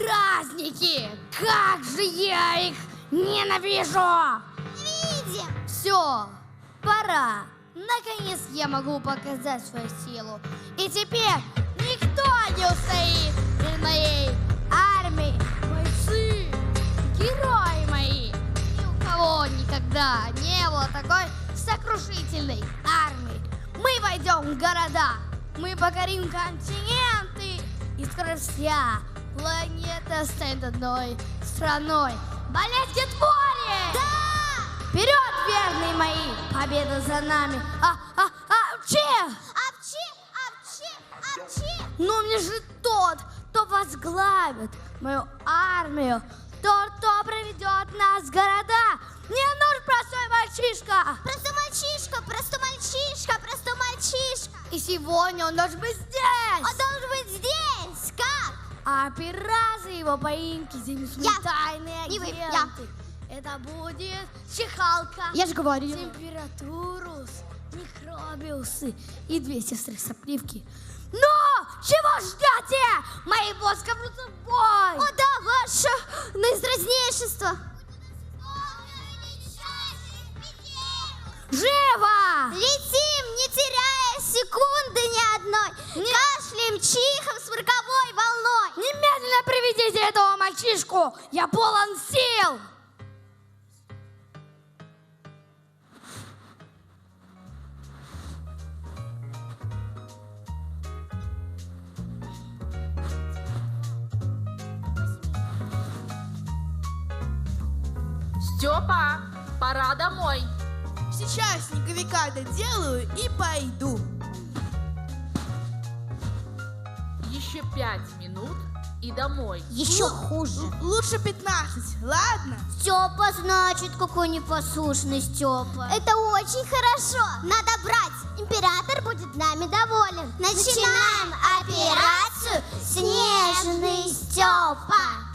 Праздники! Как же я их ненавижу! Видим! Все, пора. Наконец я могу показать свою силу. И теперь никто не устоит перед моей армией. Бойцы, герои мои. Ни у кого никогда не было такой сокрушительной армии. Мы войдем в города, мы покорим континенты, и скоро вся планета станет одной страной. Болеть твари! Да! Вперед, верные мои! Победа за нами! Апчи! Апчи! Но мне же тот, кто возглавит мою армию, тот, кто проведет нас в города. Мне нужен простой мальчишка! Простой мальчишка! И сегодня он должен быть здесь! Он должен быть здесь! Как? А операции его поимки занесут Я. тайные Не вы, агенты. Это будет чехалка. Я же говорю. Температурус, микробиусы и 2 сестры сопливки. Но чего ждете? Мои воска в бой! О да, ваше наизразнейшество! Живо! Летим, не теряя секунды ни одной! Кашлем, чихом, с роковой волной! Немедленно приведите этого мальчишку! Я полон сил! Степа, пора домой. Сейчас снеговика доделаю и пойду. Еще 5 минут и домой. Еще хуже. Лучше 15, ладно? Степа, значит, какой непослушный Степа. Это очень хорошо. Надо брать. Император будет нами доволен. Начинаем операцию «Снежный Степа».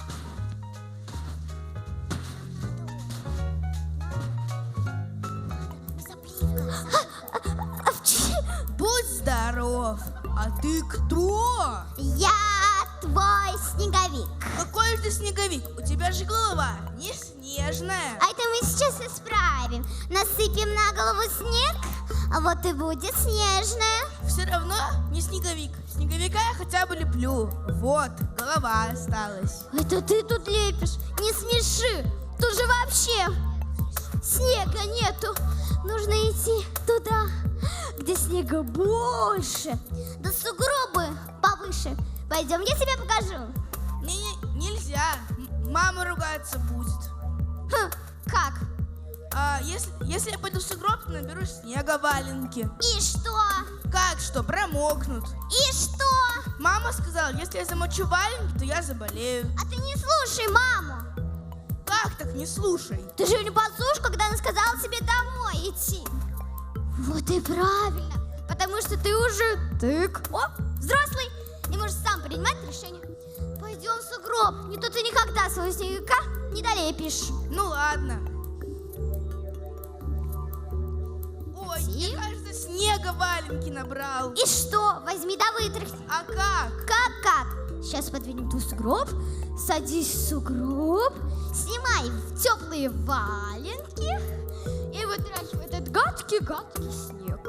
Будь здоров. А ты кто? Я твой снеговик. Какой же ты снеговик? У тебя же голова не снежная. А это мы сейчас исправим. Насыпем на голову снег, а вот и будет снежная. Все равно не снеговик. Снеговика я хотя бы леплю. Вот, голова осталась. Это ты тут лепишь? Не смеши. Тут же вообще снега нету. Нужно идти туда, где снега больше. Да сугробы повыше. Пойдем, я тебе покажу. Нельзя. Мама ругаться будет. Как? А если я пойду в сугроб, то наберу снега валенки. И что? Как что? Промокнут. И что? Мама сказала, если я замочу валенки, то я заболею. А ты не слушай маму. Как так не слушай? Ты же не послушай, когда она сказала тебе домой идти. Вот и правильно. Потому что ты уже взрослый и можешь сам принимать решение. Пойдем в сугроб. Не то ты никогда своего снеговика не долепишь. Ну ладно. Ой, Иди. мне кажется, снега валенки набрал. И что? Возьми да вытряхни. А как? Как? Сейчас подвинем ту сугроб. Садись в сугроб. Снимай в теплые валенки. И вытряхивай этот гадкий снег.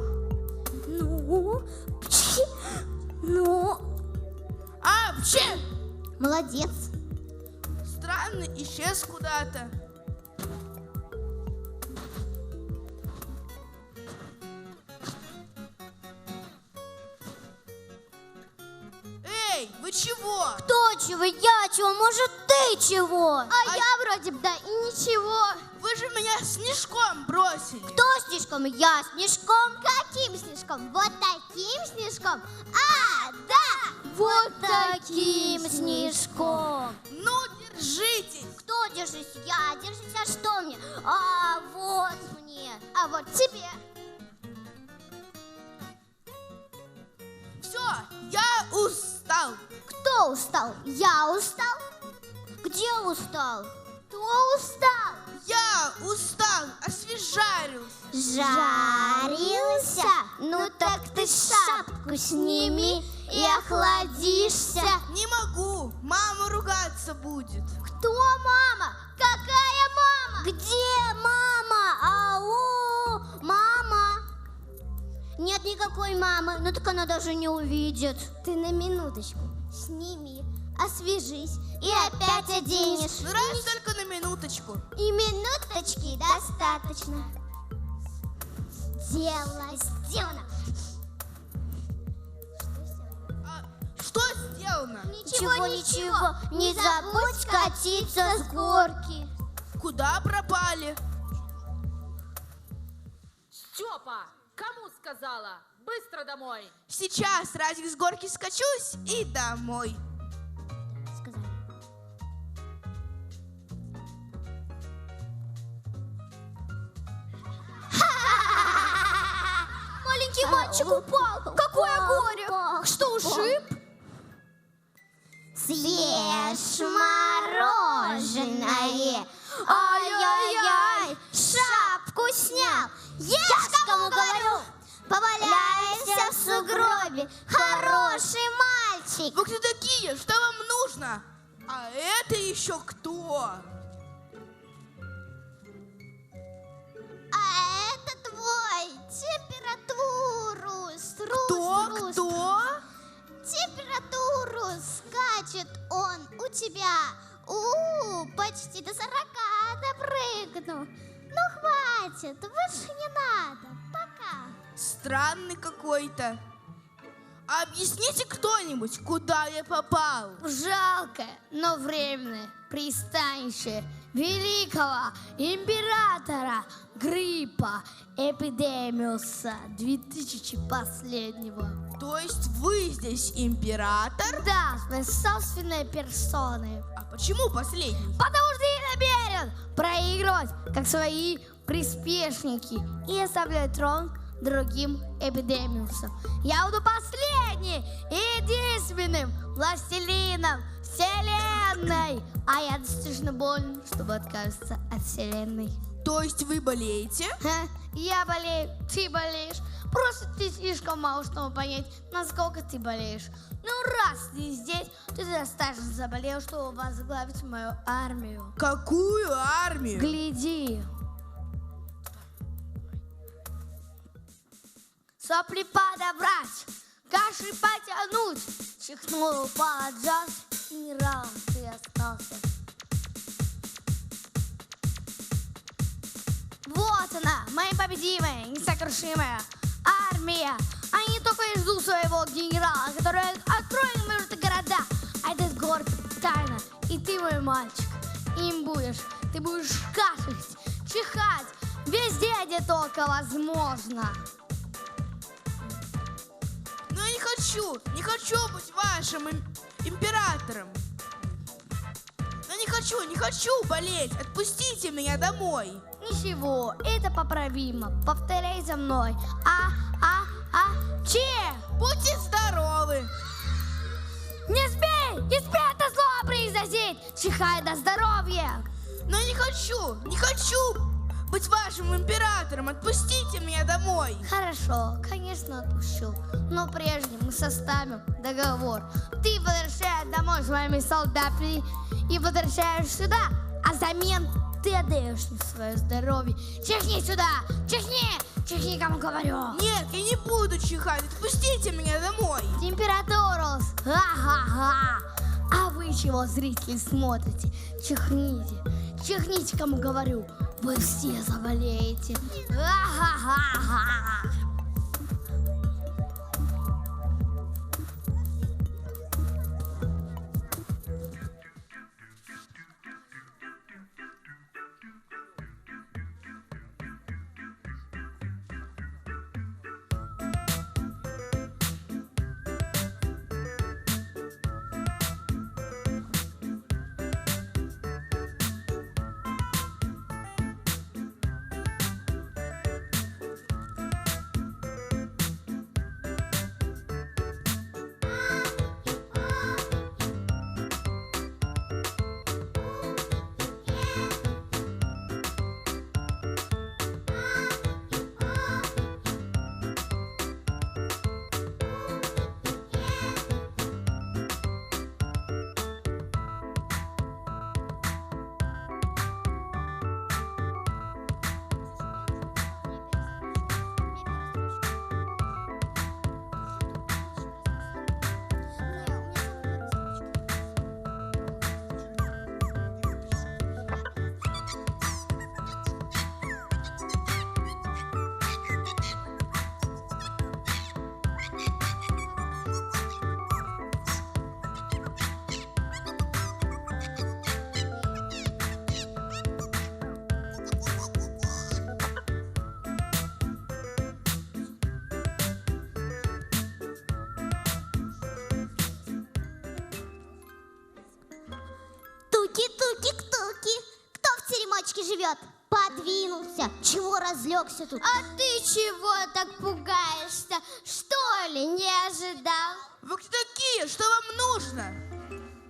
А, вообще, Молодец. странно, исчез куда-то. Эй, вы чего? Кто чего? Я чего? Может, ты чего? А я вроде бы да и ничего. Вы же меня снежком бросили. Кто снежком? Я снежком. Каким снежком? Вот таким снежком? А, да! Вот таким снежком. Ну, держитесь. Кто держись? Я. Держись, а что мне? А вот мне. А вот тебе. Все, я устал. Кто устал? Я устал. Где устал? Кто устал? Я устал, освежарился. Жарился? Ну так ты шапку сними и охладишься. Не могу, мама ругаться жаловаться будет. Кто мама? Какая мама? Где мама? Ау, мама. Нет никакой мамы, ну так она даже не увидит. Ты на минуточку сними, освежись и опять оденешь. Ну раз только на минуточку. И минуточки достаточно. Дело сделано. Что сделано? Ничего. Не забудь катиться с горки. Куда пропали? Степа, кому сказала? Быстро домой. Сейчас разик с горки скачусь и домой. Сказали. Маленький мальчик упал. Какое горе! Что, ушиб? Съешь мороженое. Ай-яй-яй, шапку снял. Ешь, кому говорю. Поваляйся в сугробе. Хороший мальчик. Вы кто такие? Что вам нужно? А это еще кто? А это твой температуру. Кто? Температуру скачет он у тебя. Почти до 40 допрыгну. Ну хватит, выше не надо. Пока. Странный какой-то. Объясните кто-нибудь, куда я попал? Жалкое, но временное пристанище великого императора Гриппа Эпидемиуса 2000 последнего. То есть вы здесь император? Да, своей собственной персоной. А почему последний? Потому что я намерен проигрывать, как свои приспешники, и оставлять трон другим эпидемиусам. Я буду последним и единственным властелином вселенной. А я достаточно болен, чтобы отказаться от вселенной. То есть вы болеете? Я болею, ты болеешь. Просто ты слишком мало, чтобы понять, насколько ты болеешь. Ну, раз ты здесь, ты достаточно заболел, чтобы возглавить мою армию. Какую армию? Гляди. Сопли подобрать, каши потянуть. Чихнул, упал, отжался, генерал, ты остался. Вот она, моя победимая, несокрушимая армия. Они только и ждут своего генерала, который откроет между города. А этот город тайна. И ты, мой мальчик, им будешь. Ты будешь кашлять, чихать везде, где только возможно. Но я не хочу быть вашим императором. Но не хочу болеть. Отпустите меня домой. Ничего, это поправимо. Повторяй за мной. Че? Будьте здоровы. Не смей это зло произносить. Чихай до здоровья. Но не хочу быть вашим императором. Отпустите меня домой. Хорошо, конечно, отпущу. Но прежде мы составим договор. Ты возвращаешь домой своими солдатами и возвращаешь сюда, а взамен ты отдаешь мне свое здоровье. Чихни сюда! Чихни, кому говорю! Нет, я не буду чихать. Отпустите меня домой. Температурус! Ха-ха-ха! А вы чего, зрители, смотрите? Чихните, кому говорю. Вы все заболеете. Ха-ха-ха-ха! Туки-туки-туки. Кто в теремочке живет? Подвинулся. Чего разлегся тут? А ты чего так пугаешься? Что ли, не ожидал? Вы кто такие? Что вам нужно?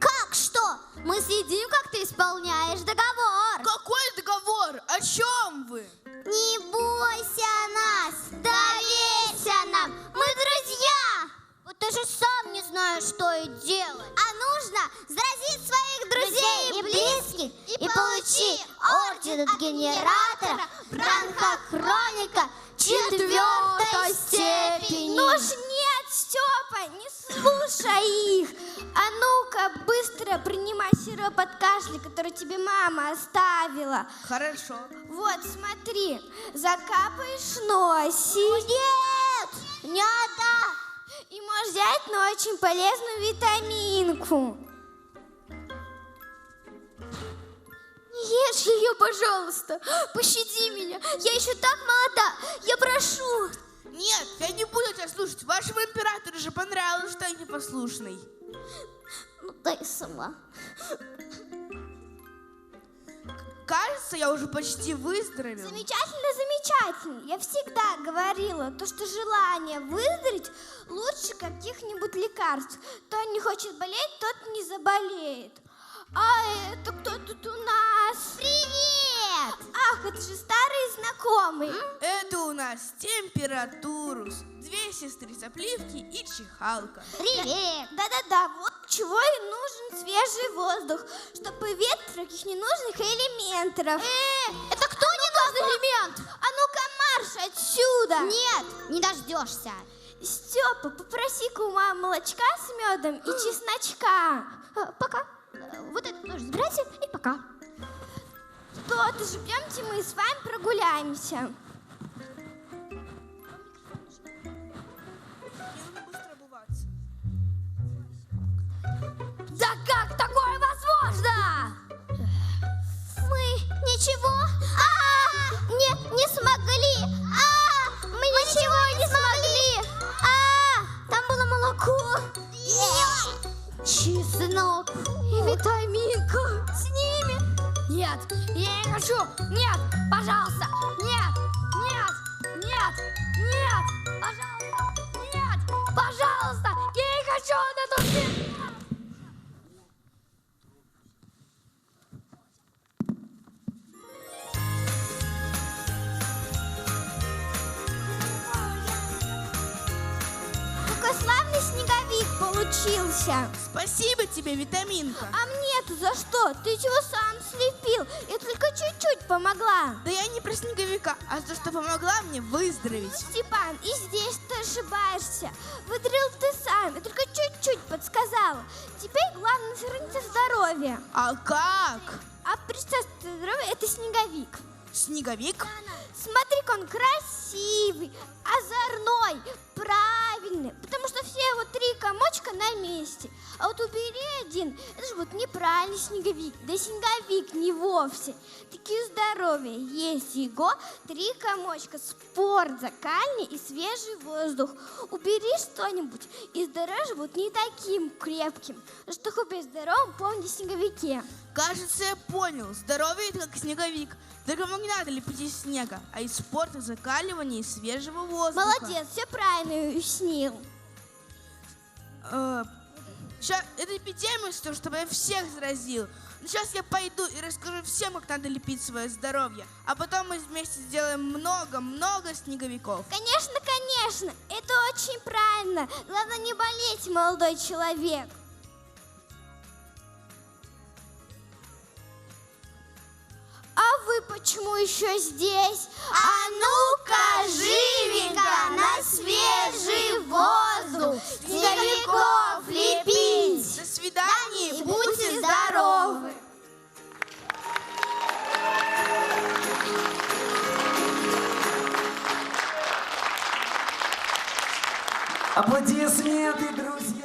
Как что? Мы следим, как ты исполняешь договор. Какой договор? О чем вы? Не бойся нас, доверься нам. Мы друзья. Вот ты же сам не знаешь, что и делать. А нужно заразить своих друзей и близких и получи орден от генератора бронхохроника 4-й степени. Ну уж нет, Степа, не слушай их. А ну-ка, быстро принимай сироп от кашля, который тебе мама оставила. Хорошо. Вот, смотри, закапаешь носик. Нет, не отдам. И можешь взять, но очень полезную витаминку. Не ешь ее, пожалуйста. Пощади меня. Я еще так молода. Я прошу. Нет, я не буду тебя слушать. Вашему императору же понравилось, что я непослушный. Ну дай сама. Кажется, я уже почти выздоровел. Замечательно, замечательно. Я всегда говорила, то, что желание выздороветь лучше каких-нибудь лекарств. Кто не хочет болеть, тот не заболеет. А это кто тут у нас? Привет! Ах, это же старый знакомый. Это у нас температурус, 2 сестры сопливки и чихалка. Привет! Да-да-да, вот чего и нужен свежий воздух, чтобы ветер каких ненужных элементов. Это кто ненужный элемент? А ну-ка марш отсюда! Нет, не дождешься. Степа, попроси-ка у мамы молочка с медом и чесночка. Пока. Вот это тоже забирайте и пока. То-то же, пойдемте мы с вами прогуляемся. Быстро обуваться. Да как такое возможно? Мы ничего не смогли. Мы ничего не смогли. Там было молоко. Чеснок. И витаминка с ними. Нет, я не хочу. Нет, пожалуйста. Нет, нет, нет, нет. Пожалуйста, нет, пожалуйста. Я не хочу вот эту фигню. Какой славный снеговик получился. Спасибо тебе, витаминка. А мне-то за что? Ты чего сам слепил? Я только чуть-чуть помогла. Да я не про снеговика, а за то, что помогла мне выздороветь. Степан, и здесь ты ошибаешься. Выдрил ты сам, я только чуть-чуть подсказала. Теперь главное сохранить здоровье. А как? А представь, здоровье — это снеговик. Снеговик? Смотри-ка, он красивый, озорной, правильный, потому что все его 3 комочка на месте. А вот убери один, это же вот неправильный снеговик, да снеговик не вовсе. Такие здоровья, есть его 3 комочка, спорт закальный и свежий воздух. Убери что-нибудь, и здоровье будет не таким крепким. Чтобы быть здоровым, помни о снеговике. Кажется, я понял. Здоровье это как снеговик. Только ему не надо лепить из снега, а из спорта, закаливания и свежего воздуха. Молодец, все правильно уяснил. Сейчас, это эпидемия, чтобы я всех заразил. Но сейчас я пойду и расскажу всем, как надо лепить свое здоровье. А потом мы вместе сделаем много-много снеговиков. Конечно, конечно, это очень правильно. Главное не болеть, молодой человек. А вы почему еще здесь? А ну-ка, живенько на свежий воздух снеговиков лепить. До свидания И будьте здоровы. Аплодисменты, друзья!